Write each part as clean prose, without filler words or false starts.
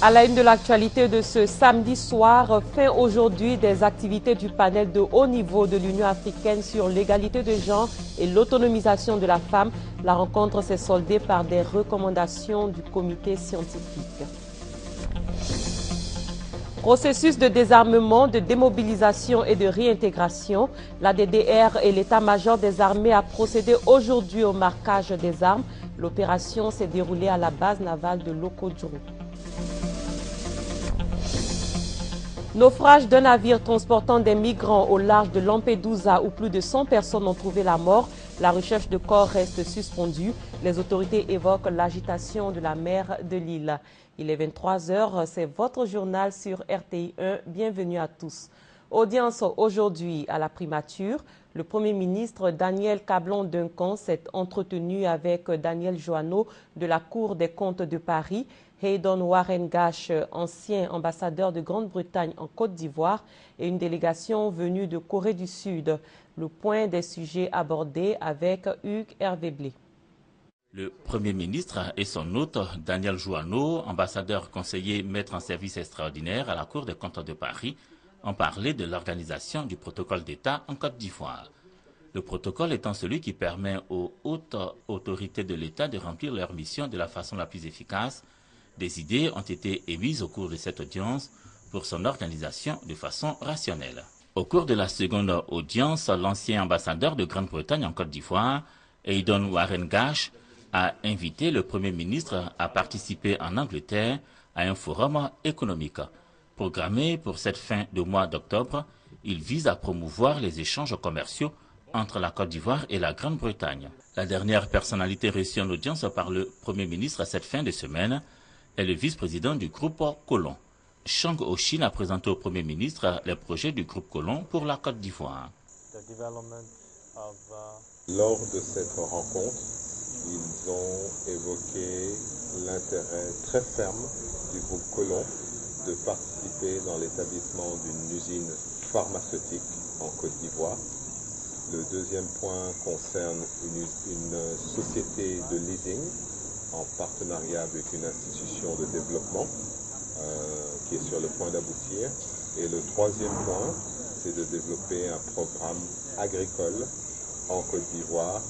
À la une de l'actualité de ce samedi soir, fin aujourd'hui des activités du panel de haut niveau de l'Union africaine sur l'égalité de genre et l'autonomisation de la femme. La rencontre s'est soldée par des recommandations du comité scientifique. Processus de désarmement, de démobilisation et de réintégration. La DDR et l'état-major des armées a procédé aujourd'hui au marquage des armes. L'opération s'est déroulée à la base navale de Lokodjourou. Naufrage d'un navire transportant des migrants au large de Lampedusa où plus de 100 personnes ont trouvé la mort. La recherche de corps reste suspendue. Les autorités évoquent l'agitation de la mer de l'île. Il est 23 h, c'est votre journal sur RTI 1. Bienvenue à tous. Audience aujourd'hui à la primature. Le Premier ministre Daniel Cablon-Duncan s'est entretenu avec Daniel Joanneau de la Cour des comptes de Paris. Haydon Warren Gash, ancien ambassadeur de Grande-Bretagne en Côte d'Ivoire, et une délégation venue de Corée du Sud. Le point des sujets abordés avec Hugues Hervé-Blé. Le Premier ministre et son hôte, Daniel Joanneau, ambassadeur conseiller maître en service extraordinaire à la Cour des comptes de Paris, ont parlé de l'organisation du protocole d'État en Côte d'Ivoire. Le protocole étant celui qui permet aux hautes autorités de l'État de remplir leur mission de la façon la plus efficace. Des idées ont été émises au cours de cette audience pour son organisation de façon rationnelle. Au cours de la seconde audience, l'ancien ambassadeur de Grande-Bretagne en Côte d'Ivoire, Haydon Warren Gash, a invité le Premier ministre à participer en Angleterre à un forum économique. Programmé pour cette fin de mois d'octobre, il vise à promouvoir les échanges commerciaux entre la Côte d'Ivoire et la Grande-Bretagne. La dernière personnalité reçue en audience par le Premier ministre à cette fin de semaine est le vice-président du groupe Colon. Chang Oshin a présenté au Premier ministre les projets du groupe Colon pour la Côte d'Ivoire. Lors de cette rencontre, ils ont évoqué l'intérêt très ferme du groupe Colon de participer dans l'établissement d'une usine pharmaceutique en Côte d'Ivoire. Le deuxième point concerne une société de leasing en partenariat avec une institution de développement qui est sur le point d'aboutir. Et le troisième point, c'est de développer un programme agricole en Côte d'Ivoire.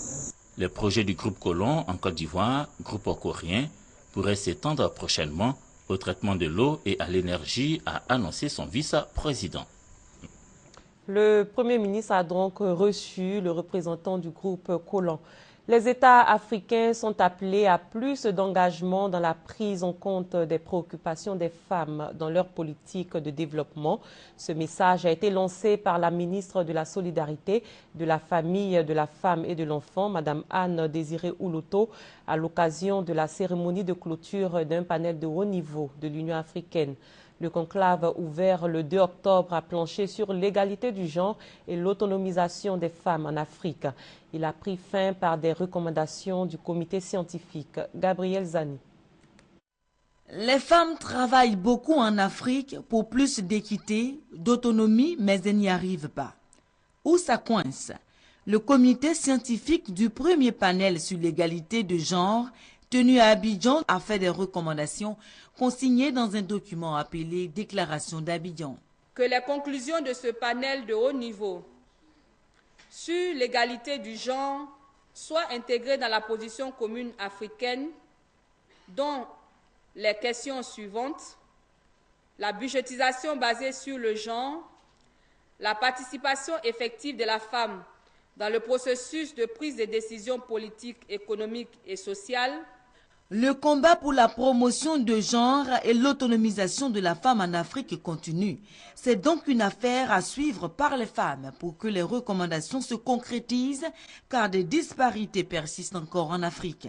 Les projets du groupe Colon en Côte d'Ivoire, groupe coréen, pourraient s'étendre prochainement au traitement de l'eau et à l'énergie, a annoncé son vice-président. Le Premier ministre a donc reçu le représentant du groupe Colon. Les États africains sont appelés à plus d'engagement dans la prise en compte des préoccupations des femmes dans leur politique de développement. Ce message a été lancé par la ministre de la Solidarité, de la Famille, de la Femme et de l'Enfant, Mme Anne Désiré Ouloto, à l'occasion de la cérémonie de clôture d'un panel de haut niveau de l'Union africaine. Le conclave ouvert le 2 octobre a planché sur l'égalité du genre et l'autonomisation des femmes en Afrique. Il a pris fin par des recommandations du comité scientifique. Gabriel Zani. Les femmes travaillent beaucoup en Afrique pour plus d'équité, d'autonomie, mais elles n'y arrivent pas. Où ça coince? Le comité scientifique du premier panel sur l'égalité de genre tenu à Abidjan a fait des recommandations consignées dans un document appelé Déclaration d'Abidjan. Que les conclusions de ce panel de haut niveau sur l'égalité du genre soient intégrées dans la position commune africaine, dont les questions suivantes: la budgétisation basée sur le genre, la participation effective de la femme dans le processus de prise de décisions politiques, économiques et sociales. Le combat pour la promotion de genre et l'autonomisation de la femme en Afrique continue. C'est donc une affaire à suivre par les femmes pour que les recommandations se concrétisent, car des disparités persistent encore en Afrique.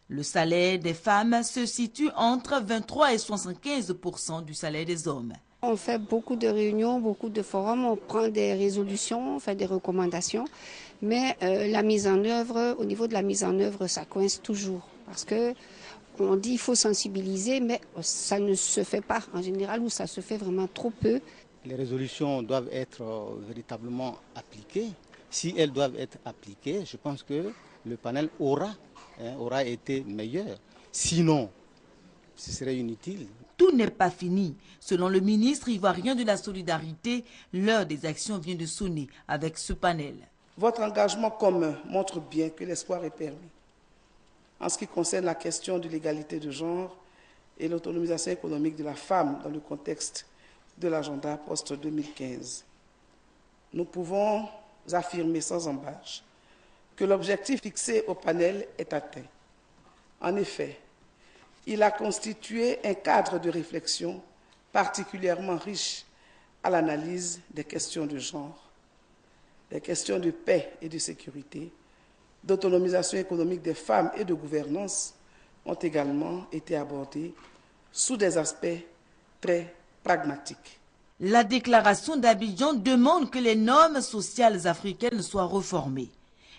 Le salaire des femmes se situe entre 23 et 75% du salaire des hommes. On fait beaucoup de réunions, beaucoup de forums, on prend des résolutions, on fait des recommandations, mais la mise en œuvre, au niveau de la mise en œuvre, ça coince toujours. Parce que on dit qu'il faut sensibiliser, mais ça ne se fait pas en général, ou ça se fait vraiment trop peu. Les résolutions doivent être véritablement appliquées. Si elles doivent être appliquées, je pense que le panel aura été meilleur. Sinon, ce serait inutile. Tout n'est pas fini. Selon le ministre ivoirien de la Solidarité, l'heure des actions vient de sonner avec ce panel. Votre engagement commun montre bien que l'espoir est permis. En ce qui concerne la question de l'égalité de genre et l'autonomisation économique de la femme dans le contexte de l'agenda post-2015, nous pouvons affirmer sans embâche que l'objectif fixé au panel est atteint. En effet, il a constitué un cadre de réflexion particulièrement riche à l'analyse des questions de genre, des questions de paix et de sécurité, d'autonomisation économique des femmes et de gouvernance ont également été abordées sous des aspects très pragmatiques. La déclaration d'Abidjan demande que les normes sociales africaines soient réformées.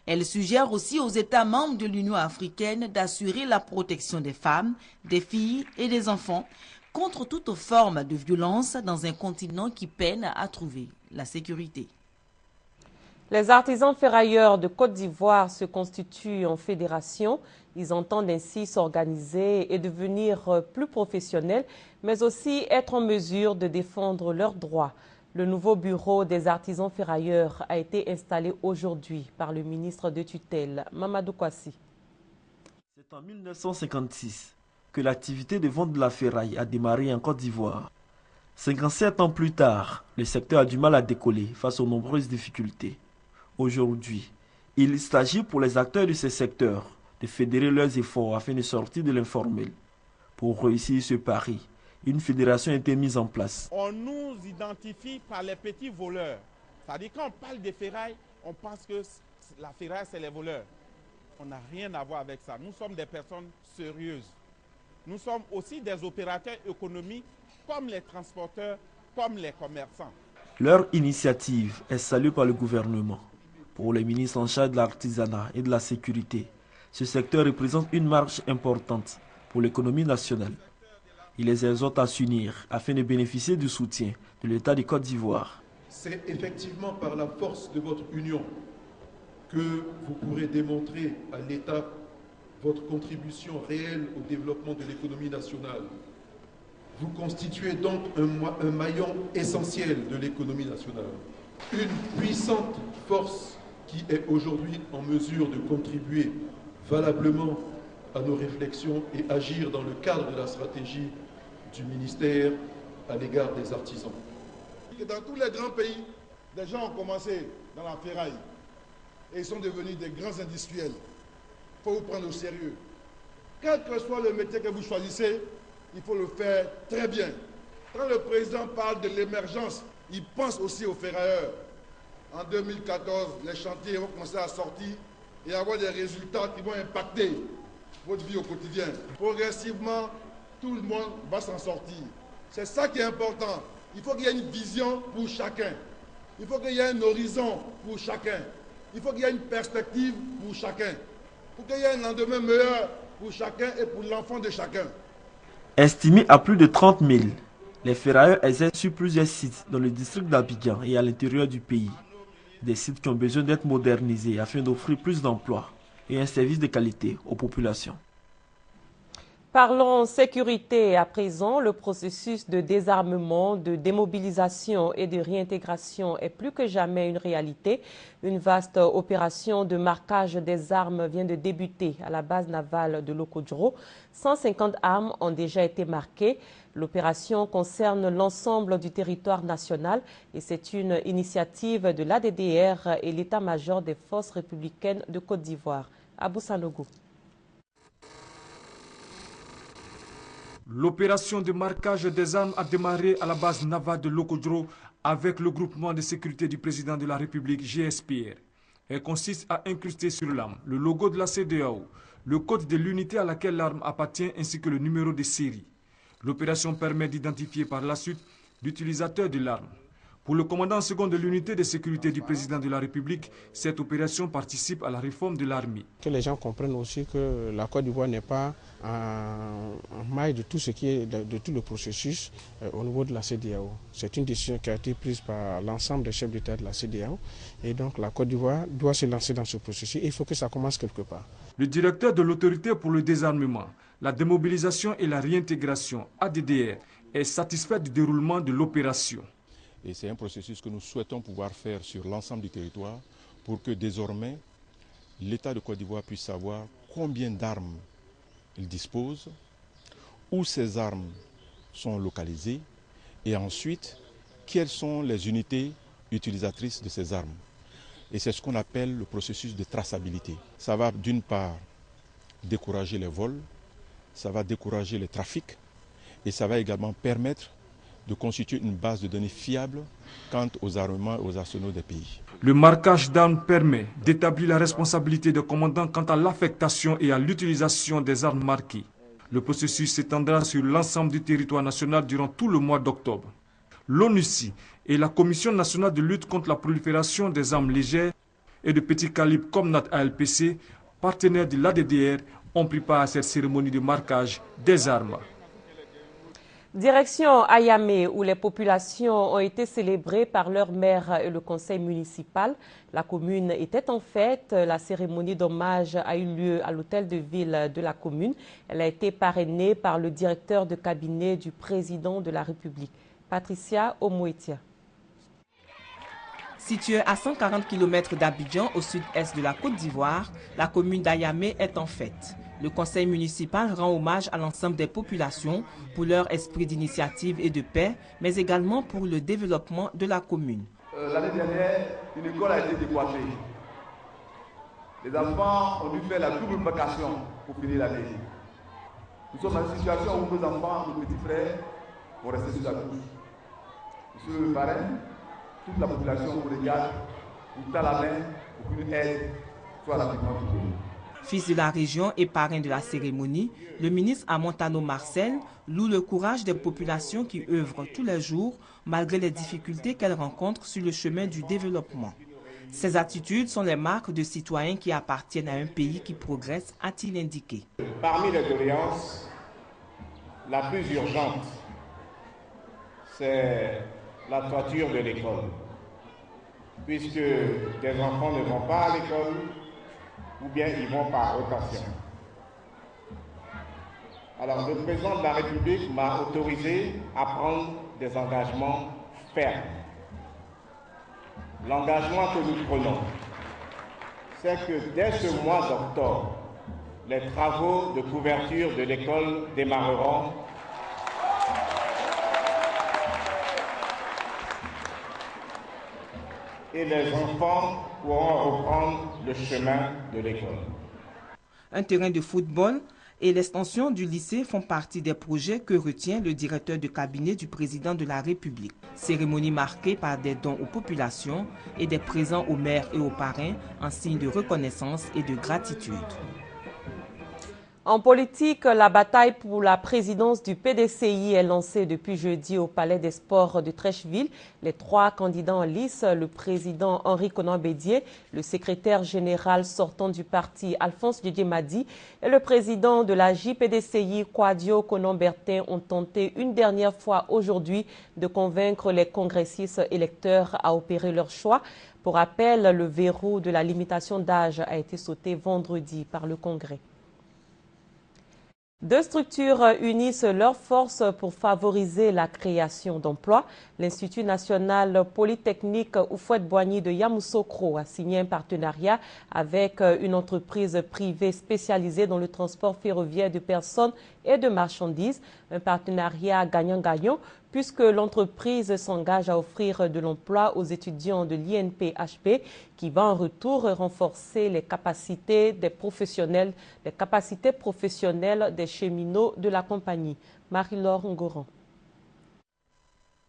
Elle suggère aussi aux États membres de l'Union africaine d'assurer la protection des femmes, des filles et des enfants contre toute forme de violence dans un continent qui peine à trouver la sécurité. Les artisans ferrailleurs de Côte d'Ivoire se constituent en fédération. Ils entendent ainsi s'organiser et devenir plus professionnels, mais aussi être en mesure de défendre leurs droits. Le nouveau bureau des artisans ferrailleurs a été installé aujourd'hui par le ministre de tutelle, Mamadou Kwasi. C'est en 1956 que l'activité de vente de la ferraille a démarré en Côte d'Ivoire. 57 ans plus tard, le secteur a du mal à décoller face aux nombreuses difficultés. Aujourd'hui, il s'agit pour les acteurs de ce secteur de fédérer leurs efforts afin de sortir de l'informel. Pour réussir ce pari, une fédération a été mise en place. On nous identifie par les petits voleurs. C'est-à-dire quand on parle des ferrailles, on pense que la ferraille, c'est les voleurs. On n'a rien à voir avec ça. Nous sommes des personnes sérieuses. Nous sommes aussi des opérateurs économiques comme les transporteurs, comme les commerçants. Leur initiative est saluée par le gouvernement. Pour les ministres en charge de l'artisanat et de la sécurité, ce secteur représente une marge importante pour l'économie nationale. Il les exhorte à s'unir afin de bénéficier du soutien de l'État de Côte d'Ivoire. C'est effectivement par la force de votre union que vous pourrez démontrer à l'État votre contribution réelle au développement de l'économie nationale. Vous constituez donc un maillon essentiel de l'économie nationale. Une puissante force qui est aujourd'hui en mesure de contribuer valablement à nos réflexions et agir dans le cadre de la stratégie du ministère à l'égard des artisans. Dans tous les grands pays, des gens ont commencé dans la ferraille et ils sont devenus des grands industriels. Il faut vous prendre au sérieux. Quel que soit le métier que vous choisissez, il faut le faire très bien. Quand le président parle de l'émergence, il pense aussi aux ferrailleurs. En 2014, les chantiers vont commencer à sortir et avoir des résultats qui vont impacter votre vie au quotidien. Progressivement, tout le monde va s'en sortir. C'est ça qui est important. Il faut qu'il y ait une vision pour chacun. Il faut qu'il y ait un horizon pour chacun. Il faut qu'il y ait une perspective pour chacun. Pour qu'il y ait un lendemain meilleur pour chacun et pour l'enfant de chacun. Estimé à plus de 30 000, les ferrailleurs exercent sur plusieurs sites dans le district d'Abidjan et à l'intérieur du pays. Des sites qui ont besoin d'être modernisés afin d'offrir plus d'emplois et un service de qualité aux populations. Parlons sécurité à présent. Le processus de désarmement, de démobilisation et de réintégration est plus que jamais une réalité. Une vaste opération de marquage des armes vient de débuter à la base navale de Lokodjro. 150 armes ont déjà été marquées. L'opération concerne l'ensemble du territoire national et c'est une initiative de l'ADDR et l'état-major des forces républicaines de Côte d'Ivoire. Abou Sanogo. L'opération de marquage des armes a démarré à la base navale de Lokodjro avec le groupement de sécurité du président de la République, GSPR. Elle consiste à incruster sur l'arme le logo de la CEDEAO, le code de l'unité à laquelle l'arme appartient ainsi que le numéro de série. L'opération permet d'identifier par la suite l'utilisateur de l'arme. Pour le commandant second de l'unité de sécurité du président de la République, cette opération participe à la réforme de l'armée. Que les gens comprennent aussi que la Côte d'Ivoire n'est pas en maille de tout ce qui est de tout le processus au niveau de la CEDEAO. C'est une décision qui a été prise par l'ensemble des chefs d'État de la CEDEAO et donc la Côte d'Ivoire doit se lancer dans ce processus. Il faut que ça commence quelque part. Le directeur de l'autorité pour le désarmement, la démobilisation et la réintégration, ADDR, est satisfait du déroulement de l'opération. Et c'est un processus que nous souhaitons pouvoir faire sur l'ensemble du territoire pour que désormais l'État de Côte d'Ivoire puisse savoir combien d'armes il dispose, où ces armes sont localisées et ensuite quelles sont les unités utilisatrices de ces armes. Et c'est ce qu'on appelle le processus de traçabilité. Ça va d'une part décourager les vols, ça va décourager les trafics et ça va également permettre de constituer une base de données fiable quant aux armements et aux arsenaux des pays. Le marquage d'armes permet d'établir la responsabilité des commandants quant à l'affectation et à l'utilisation des armes marquées. Le processus s'étendra sur l'ensemble du territoire national durant tout le mois d'octobre. L'ONUCI et la Commission nationale de lutte contre la prolifération des armes légères et de petit calibre comme notre ALPC, partenaires de l'ADDR, ont pris part à cette cérémonie de marquage des armes. Direction Ayamé, où les populations ont été célébrées par leur maire et le conseil municipal. La commune était en fête. La cérémonie d'hommage a eu lieu à l'hôtel de ville de la commune. Elle a été parrainée par le directeur de cabinet du président de la République, Patricia Omoetia. Située à 140 km d'Abidjan, au sud-est de la Côte d'Ivoire, la commune d'Ayamé est en fête. Le conseil municipal rend hommage à l'ensemble des populations pour leur esprit d'initiative et de paix, mais également pour le développement de la commune. L'année dernière, une école a été déboîtée. Les enfants ont dû faire la double vacation pour finir l'année. Nous sommes dans une situation où nos enfants, nos petits frères, vont rester sur la touche. Monsieur le parrain, toute la population vous regarde, vous tend la main pour qu'une aide soit rapidement trouvée. Fils de la région et parrain de la cérémonie, le ministre Amontano Marcel loue le courage des populations qui œuvrent tous les jours malgré les difficultés qu'elles rencontrent sur le chemin du développement. Ces attitudes sont les marques de citoyens qui appartiennent à un pays qui progresse, a-t-il indiqué. Parmi les doléances, la plus urgente, c'est la toiture de l'école. Puisque des enfants ne vont pas à l'école, ou bien ils vont par rotation. Alors le président de la République m'a autorisé à prendre des engagements fermes. L'engagement que nous prenons, c'est que dès ce mois d'octobre, les travaux de couverture de l'école démarreront. Et les enfants pourront reprendre le chemin de l'école. Un terrain de football et l'extension du lycée font partie des projets que retient le directeur de cabinet du président de la République. Cérémonie marquée par des dons aux populations et des présents aux maires et aux parrains en signe de reconnaissance et de gratitude. En politique, la bataille pour la présidence du PDCI est lancée depuis jeudi au Palais des Sports de Trècheville. Les trois candidats en lice, le président Henri Konan Bédié, le secrétaire général sortant du parti Alphonse Didier-Madi et le président de la JPDCI Kouadio Konan-Bertin ont tenté une dernière fois aujourd'hui de convaincre les congressistes électeurs à opérer leur choix. Pour rappel, le verrou de la limitation d'âge a été sauté vendredi par le Congrès. Deux structures unissent leurs forces pour favoriser la création d'emplois. L'Institut national polytechnique Houphouët-Boigny de Yamoussoukro a signé un partenariat avec une entreprise privée spécialisée dans le transport ferroviaire de personnes et de marchandises. Un partenariat gagnant-gagnant puisque l'entreprise s'engage à offrir de l'emploi aux étudiants de l'INPHB qui va en retour renforcer les capacités professionnelles des cheminots de la compagnie. Marie-Laure Ngoran.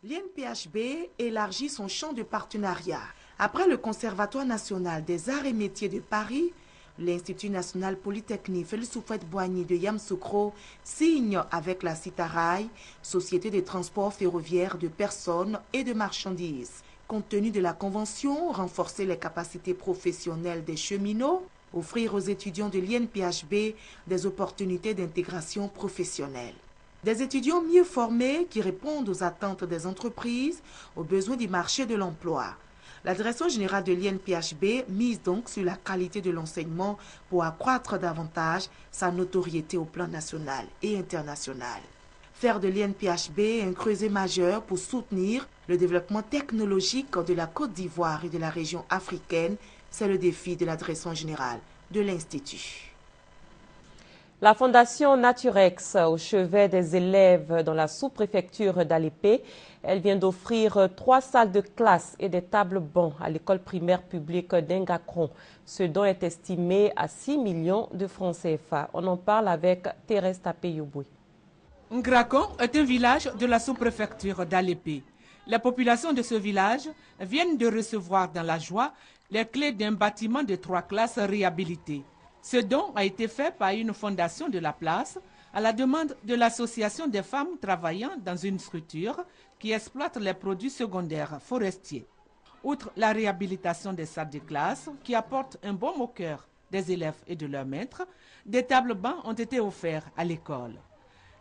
L'INPHB élargit son champ de partenariat. Après le Conservatoire national des arts et métiers de Paris, l'Institut national polytechnique Félix Houphouët-Boigny de Yamoussoukro signe avec la Citarail, société de transport ferroviaire de personnes et de marchandises. Compte tenu de la convention, renforcer les capacités professionnelles des cheminots, offrir aux étudiants de l'INPHB des opportunités d'intégration professionnelle. Des étudiants mieux formés qui répondent aux attentes des entreprises, aux besoins du marché de l'emploi. La direction générale de l'INPHB mise donc sur la qualité de l'enseignement pour accroître davantage sa notoriété au plan national et international. Faire de l'INPHB un creuset majeur pour soutenir le développement technologique de la Côte d'Ivoire et de la région africaine, c'est le défi de la direction générale de l'Institut. La Fondation Naturex, au chevet des élèves dans la sous-préfecture d'Alépé, elle vient d'offrir 3 salles de classe et des tables bancs à l'école primaire publique d'Engakron. Ce don est estimé à 6 millions de francs CFA. On en parle avec Thérèse Tapé-Yoboué. Ngrakon est un village de la sous-préfecture d'Alépé. La population de ce village viennent de recevoir dans la joie les clés d'un bâtiment de 3 classes réhabilité. Ce don a été fait par une fondation de la place à la demande de l'association des femmes travaillant dans une structure qui exploite les produits secondaires forestiers. Outre la réhabilitation des salles de classe qui apportent un baume au cœur des élèves et de leurs maîtres, des tables bancs ont été offerts à l'école.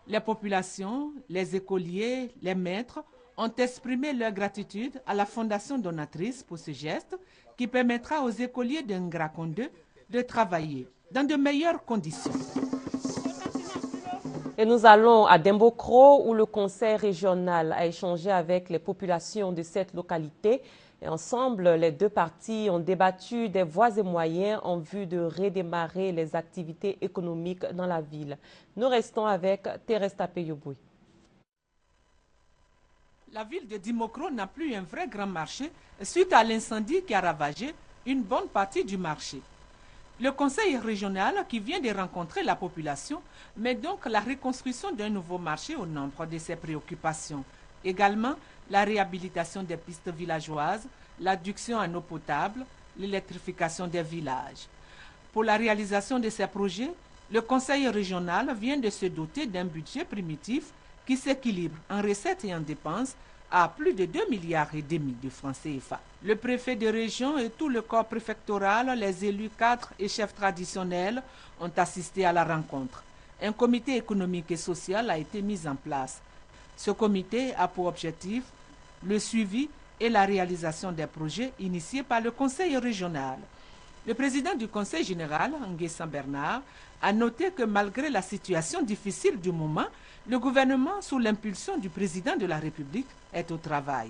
Les populations, les écoliers, les maîtres ont exprimé leur gratitude à la fondation donatrice pour ce geste qui permettra aux écoliers de Ngrakon 2 de travailler dans de meilleures conditions. Et nous allons à Dembokro où le conseil régional a échangé avec les populations de cette localité. Et ensemble, les deux parties ont débattu des voies et moyens en vue de redémarrer les activités économiques dans la ville. Nous restons avec Thérèse Tapé-Yoboué. La ville de Dimokro n'a plus un vrai grand marché suite à l'incendie qui a ravagé une bonne partie du marché. Le conseil régional qui vient de rencontrer la population met donc la reconstruction d'un nouveau marché au nombre de ses préoccupations. Également, la réhabilitation des pistes villageoises, l'adduction en eau potable, l'électrification des villages. Pour la réalisation de ces projets, le conseil régional vient de se doter d'un budget primitif qui s'équilibre en recettes et en dépenses à plus de 2,5 milliards de francs CFA. Le préfet de région et tout le corps préfectoral, les élus cadres et chefs traditionnels ont assisté à la rencontre. Un comité économique et social a été mis en place. Ce comité a pour objectif le suivi et la réalisation des projets initiés par le conseil régional. Le président du conseil général, Nguessan Bernard, a noté que malgré la situation difficile du moment, le gouvernement, sous l'impulsion du président de la République, est au travail.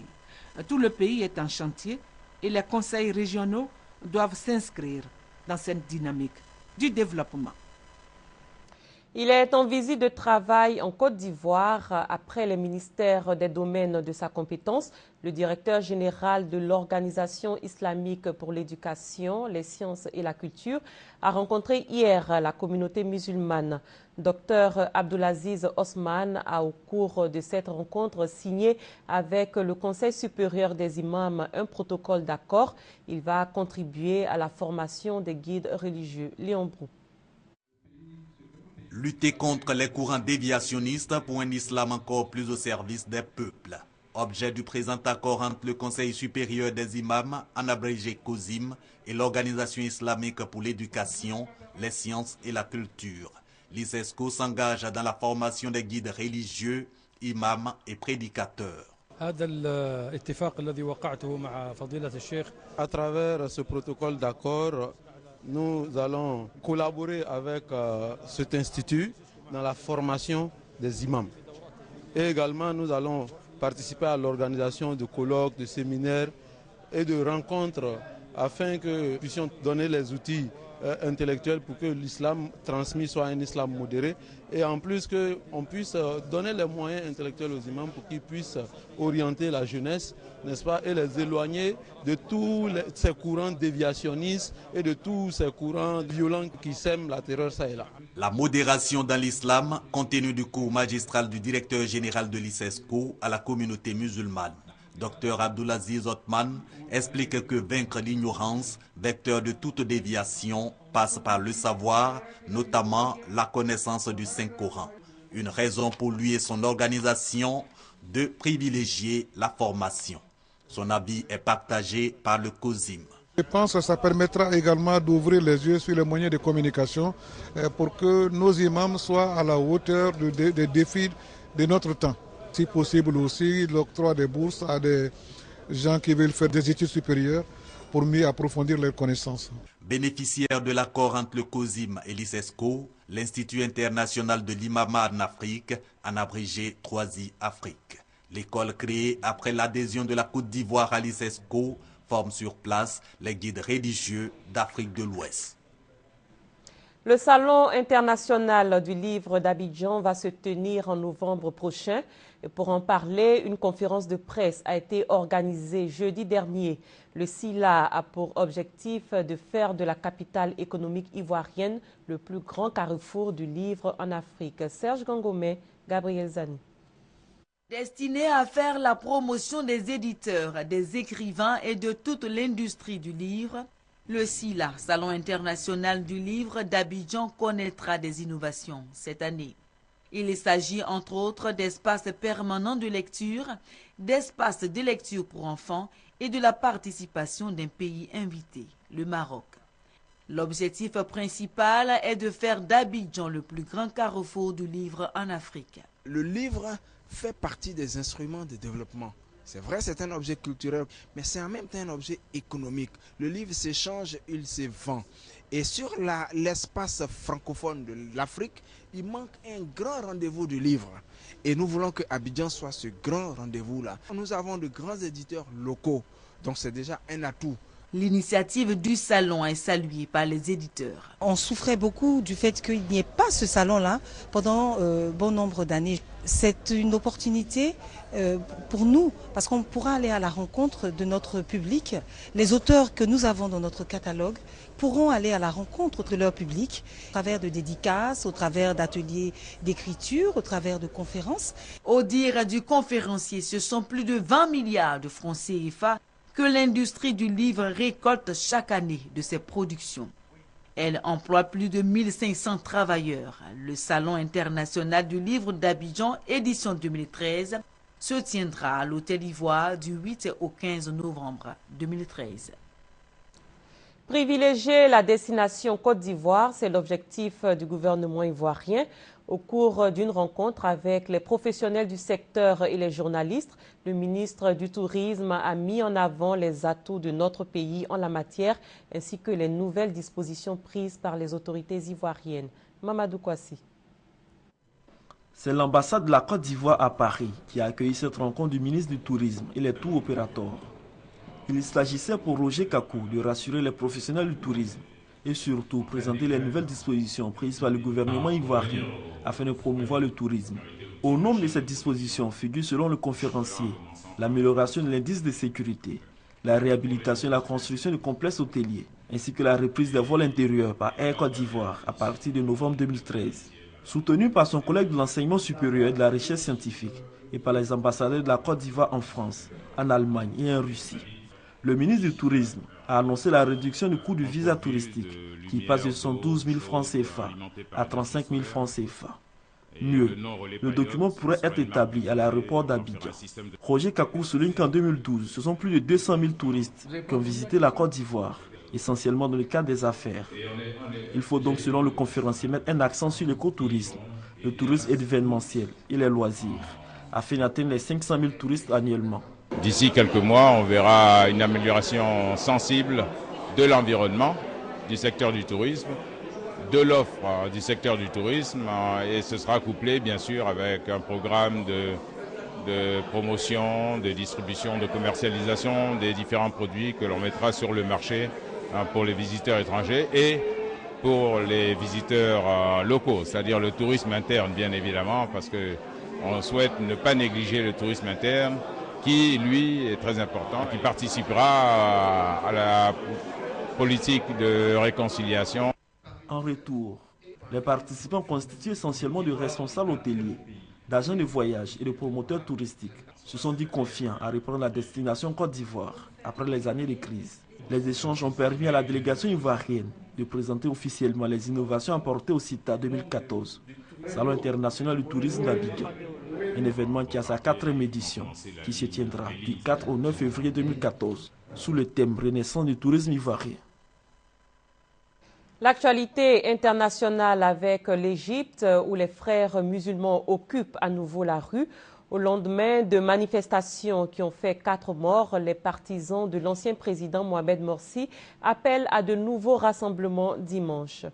Tout le pays est en chantier et les conseils régionaux doivent s'inscrire dans cette dynamique du développement. Il est en visite de travail en Côte d'Ivoire après les ministères des domaines de sa compétence. Le directeur général de l'Organisation islamique pour l'éducation, les sciences et la culture a rencontré hier la communauté musulmane. Dr Abdulaziz Osman a au cours de cette rencontre signé avec le Conseil supérieur des imams un protocole d'accord. Il va contribuer à la formation des guides religieux. Léon Brou. Lutter contre les courants déviationnistes pour un islam encore plus au service des peuples. Objet du présent accord entre le Conseil supérieur des imams, en abrégé COSIM, et l'Organisation islamique pour l'éducation, les sciences et la culture. L'ISESCO s'engage dans la formation des guides religieux, imams et prédicateurs. À travers ce protocole d'accord, nous allons collaborer avec cet institut dans la formation des imams. Et également, nous allons participer à l'organisation de colloques, de séminaires et de rencontres afin que nous puissions donner les outils intellectuels pour que l'islam transmis soit un islam modéré et en plus qu'on puisse donner les moyens intellectuels aux imams pour qu'ils puissent orienter la jeunesse, n'est-ce pas, et les éloigner de tous ces courants déviationnistes et de tous ces courants violents qui sèment la terreur ça et là. La modération dans l'islam, compte tenu du cours magistral du directeur général de l'ISESCO à la communauté musulmane. Dr Abdulaziz Osman explique que vaincre l'ignorance, vecteur de toute déviation, passe par le savoir, notamment la connaissance du Saint-Coran. Une raison pour lui et son organisation de privilégier la formation. Son avis est partagé par le COSIM. Je pense que ça permettra également d'ouvrir les yeux sur les moyens de communication pour que nos imams soient à la hauteur des défis de notre temps. Si possible aussi, l'octroi des bourses à des gens qui veulent faire des études supérieures pour mieux approfondir leurs connaissances. Bénéficiaire de l'accord entre le COSIM et l'ICESCO, l'Institut international de l'imam en Afrique, en abrégé 3I Afrique. L'école créée après l'adhésion de la Côte d'Ivoire à l'ICESCO forme sur place les guides religieux d'Afrique de l'Ouest. Le Salon international du livre d'Abidjan va se tenir en novembre prochain. Et pour en parler, une conférence de presse a été organisée jeudi dernier. Le SILA a pour objectif de faire de la capitale économique ivoirienne le plus grand carrefour du livre en Afrique. Serge Gangomé, Gabriel Zani. Destiné à faire la promotion des éditeurs, des écrivains et de toute l'industrie du livre, le SILA, Salon international du livre d'Abidjan, connaîtra des innovations cette année. Il s'agit entre autres d'espaces permanents de lecture, d'espaces de lecture pour enfants et de la participation d'un pays invité, le Maroc. L'objectif principal est de faire d'Abidjan le plus grand carrefour du livre en Afrique. Le livre fait partie des instruments de développement. C'est vrai, c'est un objet culturel, mais c'est en même temps un objet économique. Le livre s'échange, il se vend. Et sur l'espace francophone de l'Afrique, il manque un grand rendez-vous du livre. Et nous voulons que Abidjan soit ce grand rendez-vous-là. Nous avons de grands éditeurs locaux, donc c'est déjà un atout. L'initiative du salon est saluée par les éditeurs. On souffrait beaucoup du fait qu'il n'y ait pas ce salon-là pendant bon nombre d'années. C'est une opportunité pour nous parce qu'on pourra aller à la rencontre de notre public. Les auteurs que nous avons dans notre catalogue pourront aller à la rencontre de leur public au travers de dédicaces, au travers d'ateliers d'écriture, au travers de conférences. Au dire du conférencier, ce sont plus de 20 milliards de francs CFA que l'industrie du livre récolte chaque année de ses productions. Elle emploie plus de 1500 travailleurs. Le Salon international du livre d'Abidjan, édition 2013, se tiendra à l'Hôtel Ivoire du 8 au 15 novembre 2013. Privilégier la destination Côte d'Ivoire, c'est l'objectif du gouvernement ivoirien. Au cours d'une rencontre avec les professionnels du secteur et les journalistes, le ministre du Tourisme a mis en avant les atouts de notre pays en la matière, ainsi que les nouvelles dispositions prises par les autorités ivoiriennes. Mamadou Kouassi. C'est l'ambassade de la Côte d'Ivoire à Paris qui a accueilli cette rencontre du ministre du Tourisme et les tours opérateurs. Il s'agissait pour Roger Kakou de rassurer les professionnels du tourisme et surtout présenter les nouvelles dispositions prises par le gouvernement ivoirien afin de promouvoir le tourisme. Au nombre de ces dispositions figure, selon le conférencier, l'amélioration de l'indice de sécurité, la réhabilitation et la construction de complexes hôteliers, ainsi que la reprise des vols intérieurs par Air Côte d'Ivoire à partir de novembre 2013. Soutenu par son collègue de l'enseignement supérieur et de la recherche scientifique et par les ambassadeurs de la Côte d'Ivoire en France, en Allemagne et en Russie, le ministre du Tourisme a annoncé la réduction du coût du visa touristique qui passe de 112 000 francs CFA à 35 000 francs CFA. Mieux, le document pourrait être établi à l'aéroport d'Abidjan. Roger Kakou souligne qu'en 2012, ce sont plus de 200 000 touristes qui ont visité la Côte d'Ivoire, essentiellement dans le cadre des affaires. Il faut donc, selon le conférencier, mettre un accent sur l'écotourisme, le tourisme événementiel et les loisirs, afin d'atteindre les 500 000 touristes annuellement. D'ici quelques mois, on verra une amélioration sensible de l'environnement, du secteur du tourisme, de l'offre du secteur du tourisme, et ce sera couplé bien sûr avec un programme de promotion, de distribution, de commercialisation des différents produits que l'on mettra sur le marché pour les visiteurs étrangers et pour les visiteurs locaux, c'est-à-dire le tourisme interne bien évidemment, parce qu'on souhaite ne pas négliger le tourisme interne, qui, lui, est très important, qui participera à la politique de réconciliation. En retour, les participants constitués essentiellement de responsables hôteliers, d'agents de voyage et de promoteurs touristiques se sont dit confiants à reprendre la destination Côte d'Ivoire après les années de crise. Les échanges ont permis à la délégation ivoirienne de présenter officiellement les innovations apportées au CITA 2014, Salon international du tourisme d'Abidjan. Un événement qui a sa 4e édition, qui se tiendra du 4 au 9 février 2014, sous le thème Renaissance du tourisme ivoirien. L'actualité internationale avec l'Égypte, où les frères musulmans occupent à nouveau la rue. Au lendemain de manifestations qui ont fait 4 morts, les partisans de l'ancien président Mohamed Morsi appellent à de nouveaux rassemblements dimanche.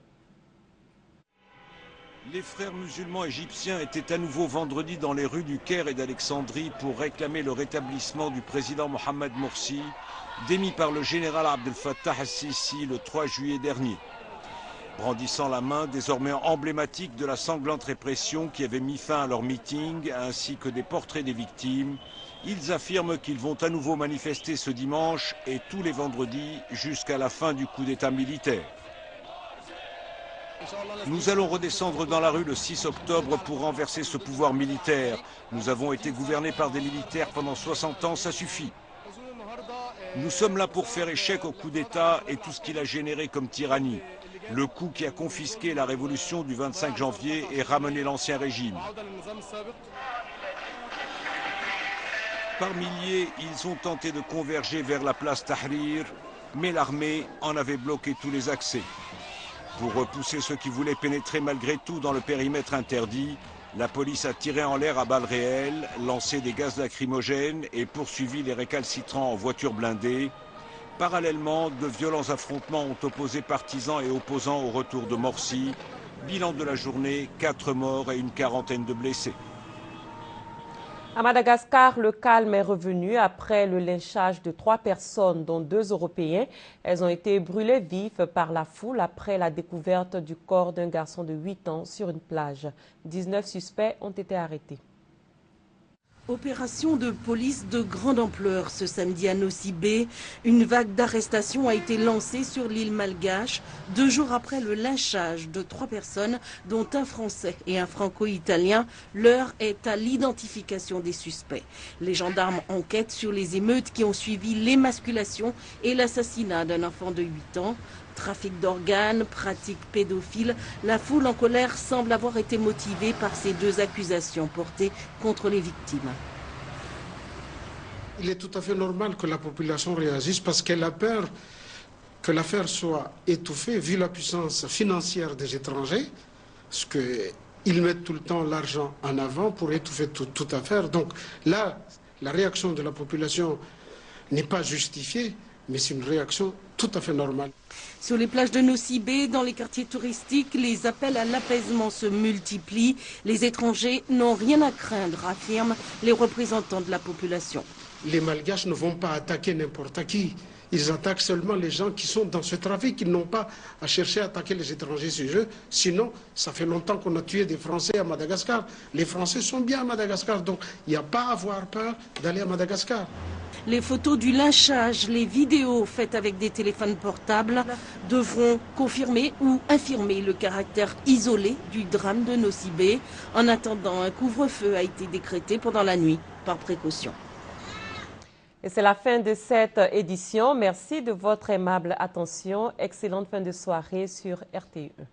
Les frères musulmans égyptiens étaient à nouveau vendredi dans les rues du Caire et d'Alexandrie pour réclamer le rétablissement du président Mohamed Morsi, démis par le général Abdel Fattah al-Sisi le 3 juillet dernier. Brandissant la main désormais emblématique de la sanglante répression qui avait mis fin à leur meeting, ainsi que des portraits des victimes, ils affirment qu'ils vont à nouveau manifester ce dimanche et tous les vendredis jusqu'à la fin du coup d'État militaire. Nous allons redescendre dans la rue le 6 octobre pour renverser ce pouvoir militaire. Nous avons été gouvernés par des militaires pendant 60 ans, ça suffit. Nous sommes là pour faire échec au coup d'État et tout ce qu'il a généré comme tyrannie. Le coup qui a confisqué la révolution du 25 janvier et ramené l'ancien régime. Par milliers, ils ont tenté de converger vers la place Tahrir, mais l'armée en avait bloqué tous les accès. Pour repousser ceux qui voulaient pénétrer malgré tout dans le périmètre interdit, la police a tiré en l'air à balles réelles, lancé des gaz lacrymogènes et poursuivi les récalcitrants en voitures blindées. Parallèlement, de violents affrontements ont opposé partisans et opposants au retour de Morsi. Bilan de la journée, 4 morts et une quarantaine de blessés. À Madagascar, le calme est revenu après le lynchage de 3 personnes, dont 2 Européens. Elles ont été brûlées vives par la foule après la découverte du corps d'un garçon de 8 ans sur une plage. 19 suspects ont été arrêtés. Opération de police de grande ampleur ce samedi à Nosy Be. Une vague d'arrestations a été lancée sur l'île malgache 2 jours après le lynchage de 3 personnes, dont un Français et un Franco-Italien. L'heure est à l'identification des suspects. Les gendarmes enquêtent sur les émeutes qui ont suivi l'émasculation et l'assassinat d'un enfant de 8 ans. Trafic d'organes, pratiques pédophiles, la foule en colère semble avoir été motivée par ces 2 accusations portées contre les victimes. Il est tout à fait normal que la population réagisse parce qu'elle a peur que l'affaire soit étouffée vu la puissance financière des étrangers, parce qu'ils mettent tout le temps l'argent en avant pour étouffer toute affaire. Donc là, la réaction de la population n'est pas justifiée, mais c'est une réaction tout à fait normale. Sur les plages de Nosy Be, dans les quartiers touristiques, les appels à l'apaisement se multiplient. Les étrangers n'ont rien à craindre, affirment les représentants de la population. Les Malgaches ne vont pas attaquer n'importe qui. Ils attaquent seulement les gens qui sont dans ce trafic. Ils n'ont pas à chercher à attaquer les étrangers chez eux. Sinon, ça fait longtemps qu'on a tué des Français à Madagascar. Les Français sont bien à Madagascar, donc il n'y a pas à avoir peur d'aller à Madagascar. Les photos du lynchage, les vidéos faites avec des téléphones portables devront confirmer ou infirmer le caractère isolé du drame de Nosy Be. En attendant, un couvre-feu a été décrété pendant la nuit par précaution. Et c'est la fin de cette édition. Merci de votre aimable attention. Excellente fin de soirée sur RTE.